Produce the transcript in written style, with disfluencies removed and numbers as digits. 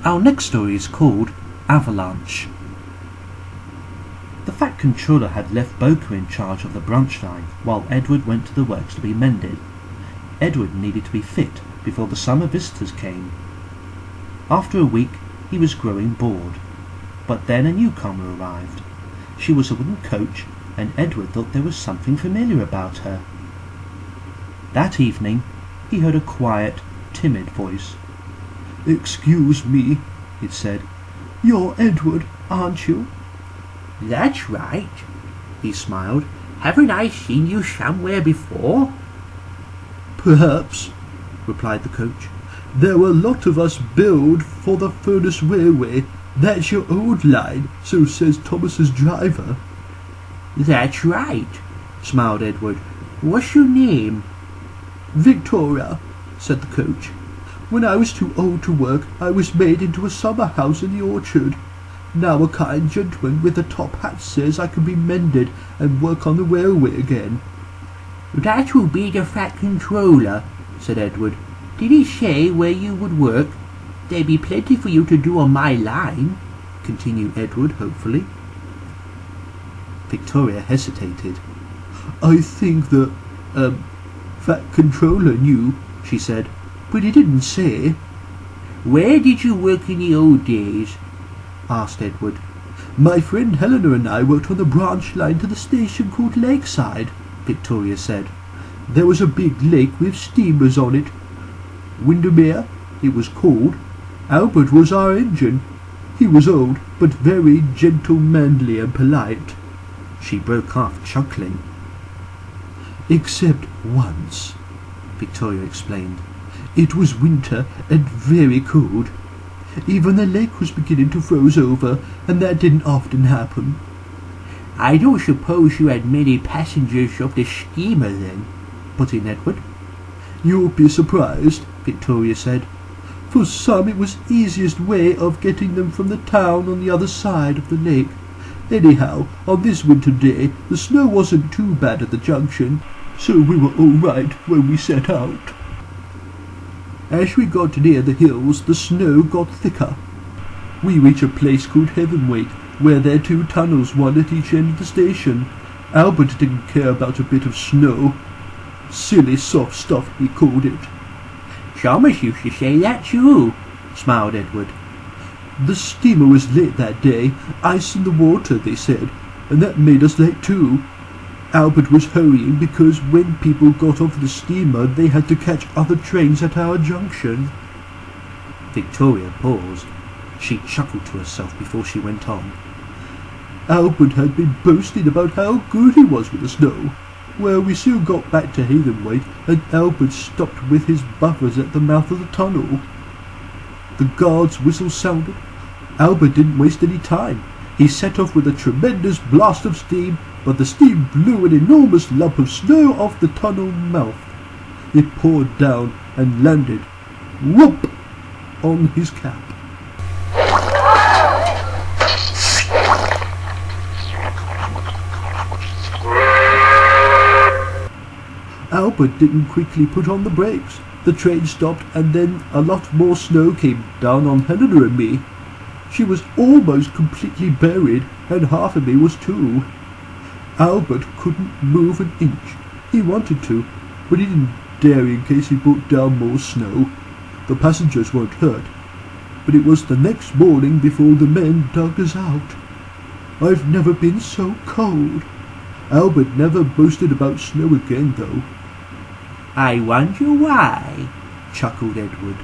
Our next story is called Avalanche. The Fat Controller had left Boca in charge of the branch line while Edward went to the works to be mended. Edward needed to be fit before the summer visitors came. After a week he was growing bored, but then a newcomer arrived. She was a wooden coach, and Edward thought there was something familiar about her. That evening he heard a quiet, timid voice. "Excuse me," it said. "You're Edward, aren't you?" "That's right," he smiled. "Haven't I seen you somewhere before?" "Perhaps," replied the coach. "There were a lot of us build for the Furnace Railway. That's your old line, so says Thomas's driver." "That's right," smiled Edward. "What's your name?" "Victoria," said the coach. "When I was too old to work, I was made into a summer house in the orchard. Now a kind gentleman with a top hat says I can be mended and work on the railway again." "That will be the Fat Controller," said Edward. "Did he say where you would work? There'd be plenty for you to do on my line," continued Edward hopefully. Victoria hesitated. "I think the Fat Controller knew," she said, "but he didn't say." "Where did you work in the old days?" asked Edward. "My friend Helena and I worked on the branch line to the station called Lakeside," Victoria said. "There was a big lake with steamers on it. Windermere, it was called. Albert was our engine. He was old, but very gentlemanly and polite." She broke off, chuckling. "Except once," Victoria explained. "It was winter and very cold. Even the lake was beginning to froze over, and that didn't often happen." "I don't suppose you had many passengers of the steamer then," put in Edward. "You'll be surprised," Victoria said. "For some it was the easiest way of getting them from the town on the other side of the lake. Anyhow, on this winter day, the snow wasn't too bad at the junction, so we were all right when we set out. As we got near the hills, the snow got thicker. We reached a place called Heavenwake, where there are 2 tunnels, one at each end of the station. Albert didn't care about a bit of snow. Silly soft stuff, he called it." "Thomas used to say that too," smiled Edward. "The steamer was late that day. Ice in the water, they said, and that made us late too. Albert was hurrying because when people got off the steamer they had to catch other trains at our junction." Victoria paused. She chuckled to herself before she went on. "Albert had been boasting about how good he was with the snow. Well, we soon got back to Havenway, and Albert stopped with his buffers at the mouth of the tunnel. The guard's whistle sounded. Albert didn't waste any time. He set off with a tremendous blast of steam, but the steam blew an enormous lump of snow off the tunnel mouth. It poured down and landed, whoop, on his cap. Albert didn't quickly put on the brakes. The train stopped, and then a lot more snow came down on Helena and me. She was almost completely buried, and half of me was too. Albert couldn't move an inch. He wanted to, but he didn't dare in case he brought down more snow. The passengers weren't hurt, but it was the next morning before the men dug us out. I've never been so cold. Albert never boasted about snow again, though." "I wonder why," chuckled Edward.